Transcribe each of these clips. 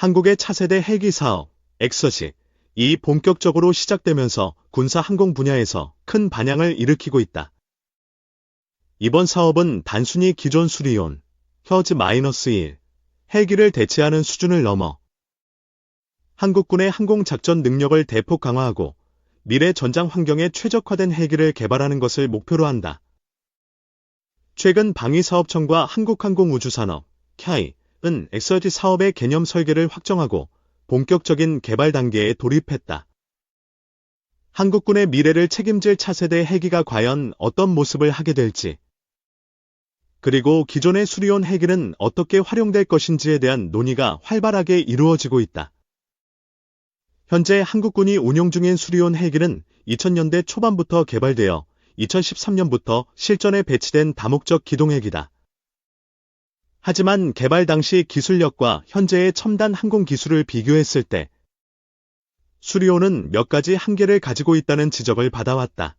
한국의 차세대 헬기 사업, 엑서지, 이 본격적으로 시작되면서 군사 항공 분야에서 큰 반향을 일으키고 있다. 이번 사업은 단순히 기존 수리온, HZ-1 헬기를 대체하는 수준을 넘어 한국군의 항공작전 능력을 대폭 강화하고 미래 전장 환경에 최적화된 헬기를 개발하는 것을 목표로 한다. 최근 방위사업청과 한국항공우주산업, KAI은 엑서지 사업의 개념 설계를 확정하고 본격적인 개발 단계에 돌입했다. 한국군의 미래를 책임질 차세대 헬기가 과연 어떤 모습을 하게 될지, 그리고 기존의 수리온 헬기는 어떻게 활용될 것인지에 대한 논의가 활발하게 이루어지고 있다. 현재 한국군이 운용 중인 수리온 헬기는 2000년대 초반부터 개발되어 2013년부터 실전에 배치된 다목적 기동헬기다. 하지만 개발 당시 기술력과 현재의 첨단 항공 기술을 비교했을 때 수리온은 몇 가지 한계를 가지고 있다는 지적을 받아왔다.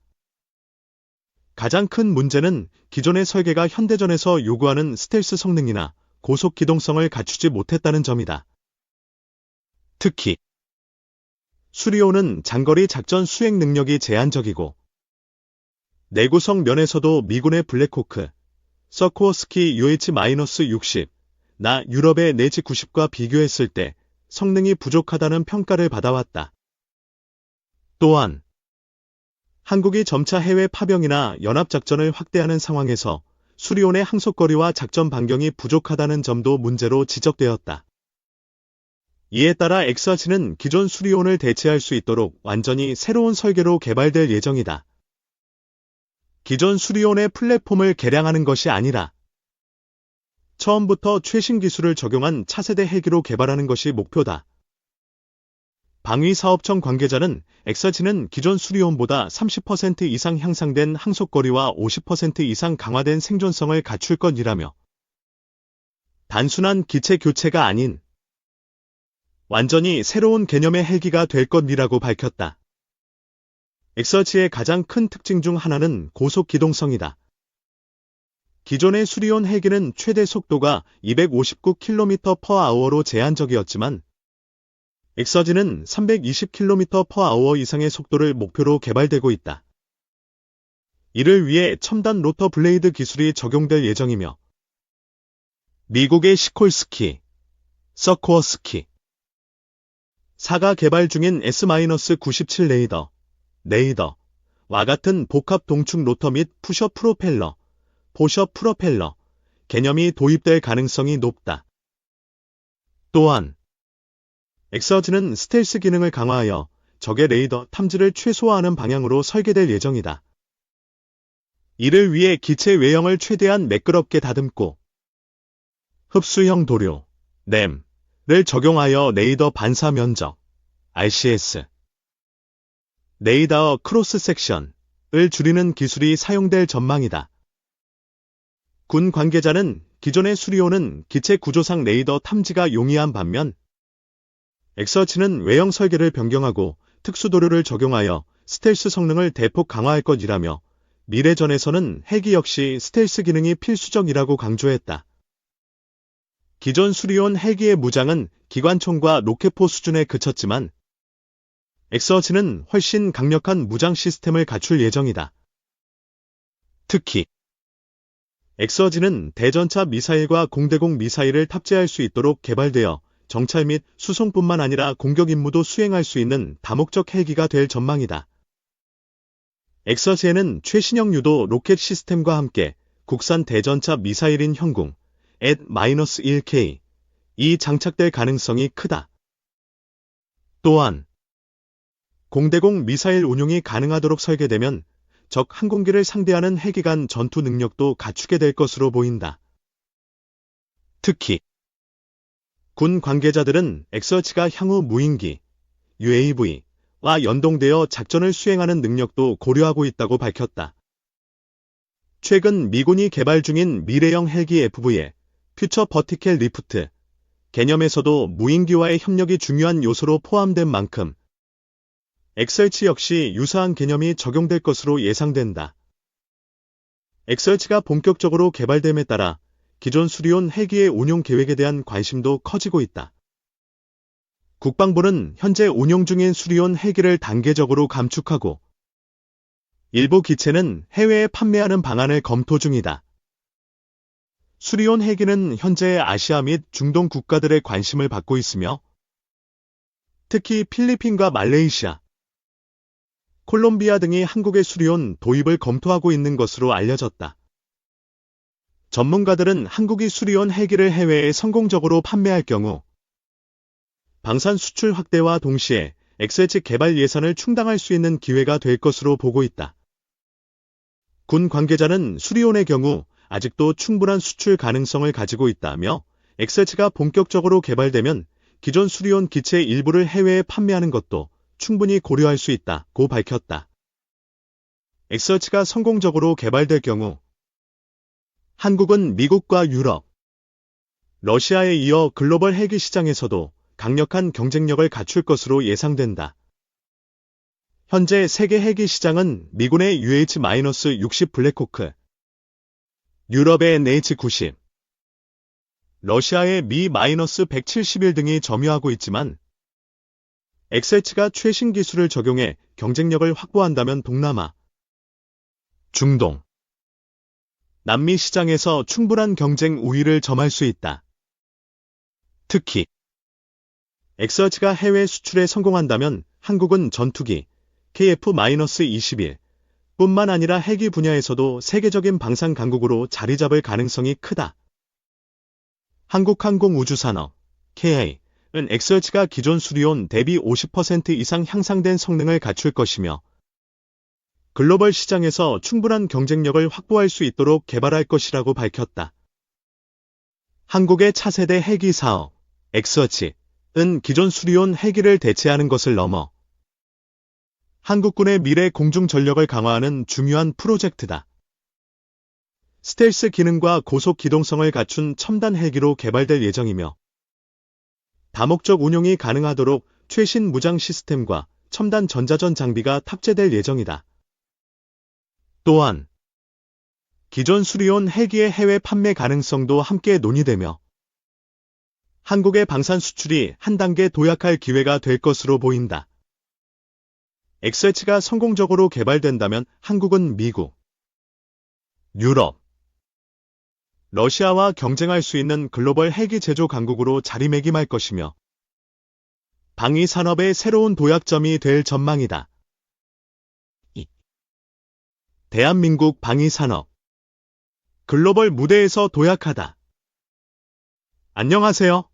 가장 큰 문제는 기존의 설계가 현대전에서 요구하는 스텔스 성능이나 고속 기동성을 갖추지 못했다는 점이다. 특히 수리온은 장거리 작전 수행 능력이 제한적이고 내구성 면에서도 미군의 블랙호크, 서코워스키 UH-60, 나 유럽의 네지 90과 비교했을 때 성능이 부족하다는 평가를 받아왔다. 또한 한국이 점차 해외 파병이나 연합작전을 확대하는 상황에서 수리온의 항속거리와 작전 반경이 부족하다는 점도 문제로 지적되었다. 이에 따라 엑서지는 기존 수리온을 대체할 수 있도록 완전히 새로운 설계로 개발될 예정이다. 기존 수리온의 플랫폼을 개량하는 것이 아니라 처음부터 최신 기술을 적용한 차세대 헬기로 개발하는 것이 목표다. 방위사업청 관계자는 엑서지는 기존 수리온보다 30% 이상 향상된 항속거리와 50% 이상 강화된 생존성을 갖출 것이라며 단순한 기체 교체가 아닌 완전히 새로운 개념의 헬기가 될 것이라고 밝혔다. 엑서지의 가장 큰 특징 중 하나는 고속 기동성이다. 기존의 수리온 헬기는 최대 속도가 259km/h로 제한적이었지만 엑서지는 320km/h 이상의 속도를 목표로 개발되고 있다. 이를 위해 첨단 로터 블레이드 기술이 적용될 예정이며 미국의 시콜스키, 서코워스키, 사가 개발 중인 S-97 레이더와 같은 복합 동축 로터 및 푸셔 프로펠러, 포셔 프로펠러 개념이 도입될 가능성이 높다. 또한 엑서지는 스텔스 기능을 강화하여 적의 레이더 탐지를 최소화하는 방향으로 설계될 예정이다. 이를 위해 기체 외형을 최대한 매끄럽게 다듬고 흡수형 도료, 램을 적용하여 레이더 반사 면적, RCS, 레이더 크로스 섹션을 줄이는 기술이 사용될 전망이다. 군 관계자는 기존의 수리온은 기체 구조상 레이더 탐지가 용이한 반면 엑서지는 외형 설계를 변경하고 특수도료를 적용하여 스텔스 성능을 대폭 강화할 것이라며 미래전에서는 헬기 역시 스텔스 기능이 필수적이라고 강조했다. 기존 수리온 헬기의 무장은 기관총과 로켓포 수준에 그쳤지만 엑서지는 훨씬 강력한 무장 시스템을 갖출 예정이다. 특히 엑서지는 대전차 미사일과 공대공 미사일을 탑재할 수 있도록 개발되어 정찰 및 수송뿐만 아니라 공격 임무도 수행할 수 있는 다목적 헬기가 될 전망이다. 엑서지에는 최신형 유도 로켓 시스템과 함께 국산 대전차 미사일인 형궁 @-1K이 장착될 가능성이 크다. 또한 공대공 미사일 운용이 가능하도록 설계되면 적 항공기를 상대하는 헬기 간 전투 능력도 갖추게 될 것으로 보인다. 특히 군 관계자들은 엑서지가 향후 무인기, UAV와 연동되어 작전을 수행하는 능력도 고려하고 있다고 밝혔다. 최근 미군이 개발 중인 미래형 헬기 FV의 퓨처 버티컬 리프트 개념에서도 무인기와의 협력이 중요한 요소로 포함된 만큼 엑서지 역시 유사한 개념이 적용될 것으로 예상된다. 엑서지가 본격적으로 개발됨에 따라 기존 수리온 헬기의 운용 계획에 대한 관심도 커지고 있다. 국방부는 현재 운용 중인 수리온 헬기를 단계적으로 감축하고 일부 기체는 해외에 판매하는 방안을 검토 중이다. 수리온 헬기는 현재 아시아 및 중동 국가들의 관심을 받고 있으며 특히 필리핀과 말레이시아, 콜롬비아 등이 한국의 수리온 도입을 검토하고 있는 것으로 알려졌다. 전문가들은 한국이 수리온 헬기를 해외에 성공적으로 판매할 경우 방산 수출 확대와 동시에 XH 개발 예산을 충당할 수 있는 기회가 될 것으로 보고 있다. 군 관계자는 수리온의 경우 아직도 충분한 수출 가능성을 가지고 있다며 XH가 본격적으로 개발되면 기존 수리온 기체 일부를 해외에 판매하는 것도 충분히 고려할 수 있다고 밝혔다. XH가 성공적으로 개발될 경우 한국은 미국과 유럽, 러시아에 이어 글로벌 헬기 시장에서도 강력한 경쟁력을 갖출 것으로 예상된다. 현재 세계 헬기 시장은 미군의 UH-60 블랙호크, 유럽의 NH-90, 러시아의 Mi-171 등이 점유하고 있지만 XH가 최신 기술을 적용해 경쟁력을 확보한다면 동남아, 중동, 남미 시장에서 충분한 경쟁 우위를 점할 수 있다. 특히 XH가 해외 수출에 성공한다면 한국은 전투기 KF-21 뿐만 아니라 헬기 분야에서도 세계적인 방산 강국으로 자리 잡을 가능성이 크다. 한국항공우주산업 KA는 XH가 기존 수리온 대비 50% 이상 향상된 성능을 갖출 것이며 글로벌 시장에서 충분한 경쟁력을 확보할 수 있도록 개발할 것이라고 밝혔다. 한국의 차세대 헬기 사업 XH은 기존 수리온 헬기를 대체하는 것을 넘어 한국군의 미래 공중 전력을 강화하는 중요한 프로젝트다. 스텔스 기능과 고속 기동성을 갖춘 첨단 헬기로 개발될 예정이며 다목적 운용이 가능하도록 최신 무장 시스템과 첨단 전자전 장비가 탑재될 예정이다. 또한 기존 수리온 헬기의 해외 판매 가능성도 함께 논의되며 한국의 방산 수출이 한 단계 도약할 기회가 될 것으로 보인다. XH가 성공적으로 개발된다면 한국은 미국, 유럽, 러시아와 경쟁할 수 있는 글로벌 헬기 제조 강국으로 자리매김할 것이며 방위 산업의 새로운 도약점이 될 전망이다. 대한민국 방위 산업 글로벌 무대에서 도약하다. 안녕하세요.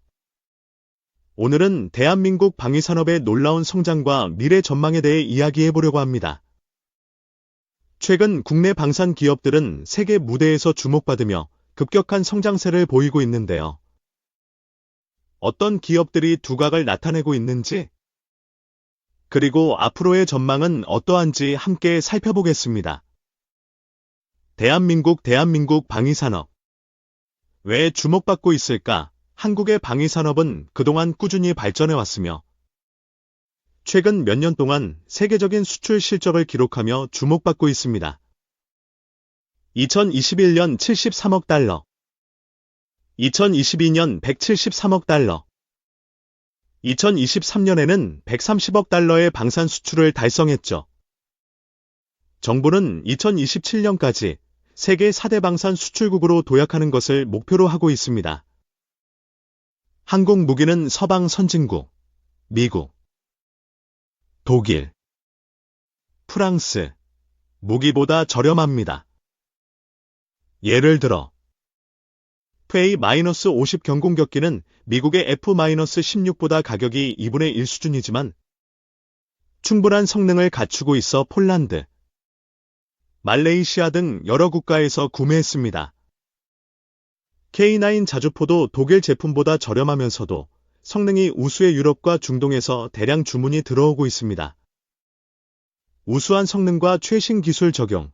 오늘은 대한민국 방위 산업의 놀라운 성장과 미래 전망에 대해 이야기해 보려고 합니다. 최근 국내 방산 기업들은 세계 무대에서 주목받으며 급격한 성장세를 보이고 있는데요. 어떤 기업들이 두각을 나타내고 있는지, 그리고 앞으로의 전망은 어떠한지 함께 살펴보겠습니다. 대한민국 방위산업. 왜 주목받고 있을까? 한국의 방위산업은 그동안 꾸준히 발전해왔으며 최근 몇 년 동안 세계적인 수출 실적을 기록하며 주목받고 있습니다. 2021년 73억 달러, 2022년 173억 달러, 2023년에는 130억 달러의 방산 수출을 달성했죠. 정부는 2027년까지 세계 4대 방산 수출국으로 도약하는 것을 목표로 하고 있습니다. 항공 무기는 서방 선진국, 미국, 독일, 프랑스, 무기보다 저렴합니다. 예를 들어 FA-50 경공격기는 미국의 F-16보다 가격이 2분의 1 수준이지만 충분한 성능을 갖추고 있어 폴란드, 말레이시아 등 여러 국가에서 구매했습니다. K9 자주포도 독일 제품보다 저렴하면서도 성능이 우수의 유럽과 중동에서 대량 주문이 들어오고 있습니다. 우수한 성능과 최신 기술 적용,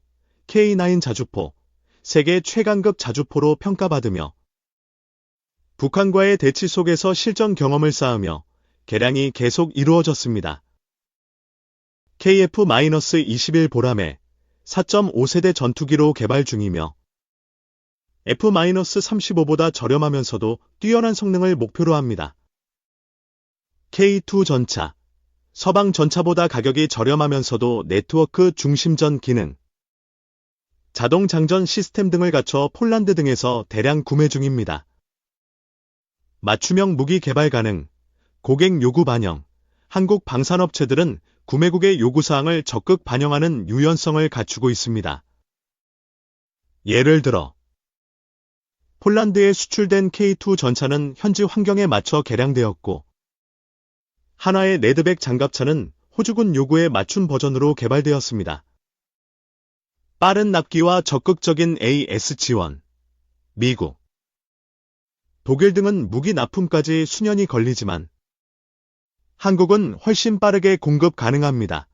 K9 자주포, 세계 최강급 자주포로 평가받으며 북한과의 대치 속에서 실전 경험을 쌓으며 개량이 계속 이루어졌습니다. KF-21 보람에 4.5세대 전투기로 개발 중이며 F-35보다 저렴하면서도 뛰어난 성능을 목표로 합니다. K2 전차. 서방 전차보다 가격이 저렴하면서도 네트워크 중심전 기능, 자동 장전 시스템 등을 갖춰 폴란드 등에서 대량 구매 중입니다. 맞춤형 무기 개발 가능, 고객 요구 반영. 한국 방산업체들은 구매국의 요구사항을 적극 반영하는 유연성을 갖추고 있습니다. 예를 들어 폴란드에 수출된 K2 전차는 현지 환경에 맞춰 개량되었고, 한화의 레드백 장갑차는 호주군 요구에 맞춘 버전으로 개발되었습니다. 빠른 납기와 적극적인 AS 지원. 미국, 독일 등은 무기 납품까지 수년이 걸리지만 한국은 훨씬 빠르게 공급 가능합니다.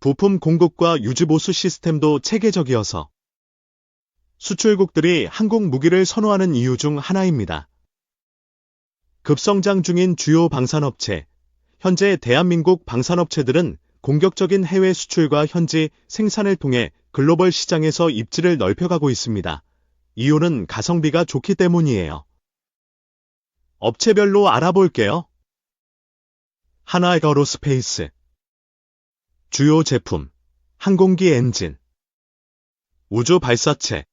부품 공급과 유지 보수 시스템도 체계적이어서 수출국들이 한국 무기를 선호하는 이유 중 하나입니다. 급성장 중인 주요 방산업체. 현재 대한민국 방산업체들은 공격적인 해외 수출과 현지 생산을 통해 글로벌 시장에서 입지를 넓혀가고 있습니다. 이유는 가성비가 좋기 때문이에요. 업체별로 알아볼게요. 한화에어로스페이스. 주요 제품, 항공기 엔진, 우주 발사체,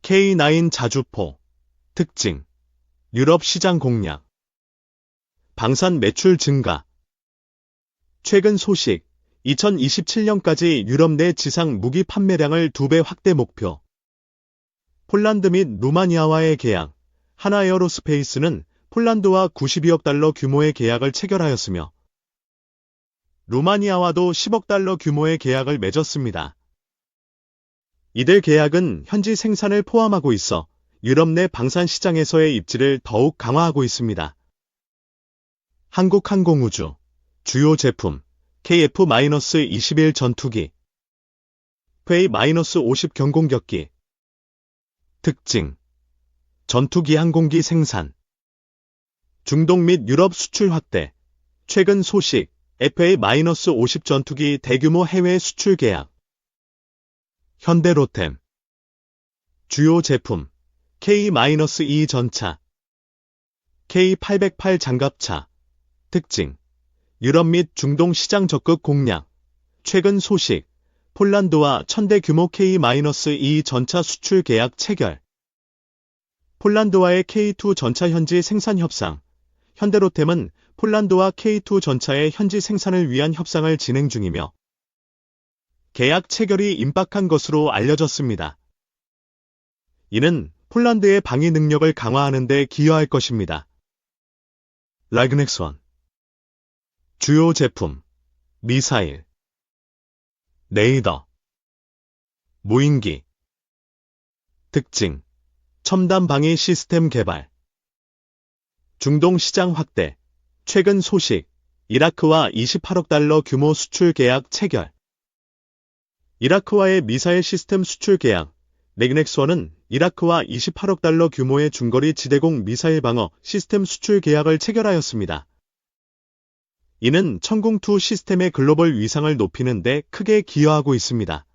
K9 자주포. 특징, 유럽 시장 공략, 방산 매출 증가. 최근 소식, 2027년까지 유럽 내 지상 무기 판매량을 2배 확대 목표. 폴란드 및 루마니아와의 계약. 한화에어로스페이스는 폴란드와 92억 달러 규모의 계약을 체결하였으며 루마니아와도 10억 달러 규모의 계약을 맺었습니다. 이들 계약은 현지 생산을 포함하고 있어 유럽 내 방산 시장에서의 입지를 더욱 강화하고 있습니다. 한국항공우주. 주요 제품, KF-21 전투기, FA-50 경공격기. 특징, 전투기 항공기 생산, 중동 및 유럽 수출 확대. 최근 소식, FA-50 전투기 대규모 해외 수출 계약. 현대로템. 주요 제품, K-2 전차, K808 장갑차. 특징, 유럽 및 중동 시장 적극 공략. 최근 소식, 폴란드와 1000대 규모 K-2 전차 수출 계약 체결. 폴란드와의 K2 전차 현지 생산 협상. 현대로템은 폴란드와 K2 전차의 현지 생산을 위한 협상을 진행 중이며 계약 체결이 임박한 것으로 알려졌습니다. 이는 폴란드의 방위 능력을 강화하는 데 기여할 것입니다. 라그넥선. 주요 제품, 미사일, 레이더, 무인기. 특징, 첨단 방위 시스템 개발, 중동 시장 확대. 최근 소식, 이라크와 28억 달러 규모 수출 계약 체결. 이라크와의 미사일 시스템 수출 계약. 라그넥선은 이라크와 28억 달러 규모의 중거리 지대공 미사일 방어 시스템 수출 계약을 체결하였습니다. 이는 천궁2 시스템의 글로벌 위상을 높이는 데 크게 기여하고 있습니다.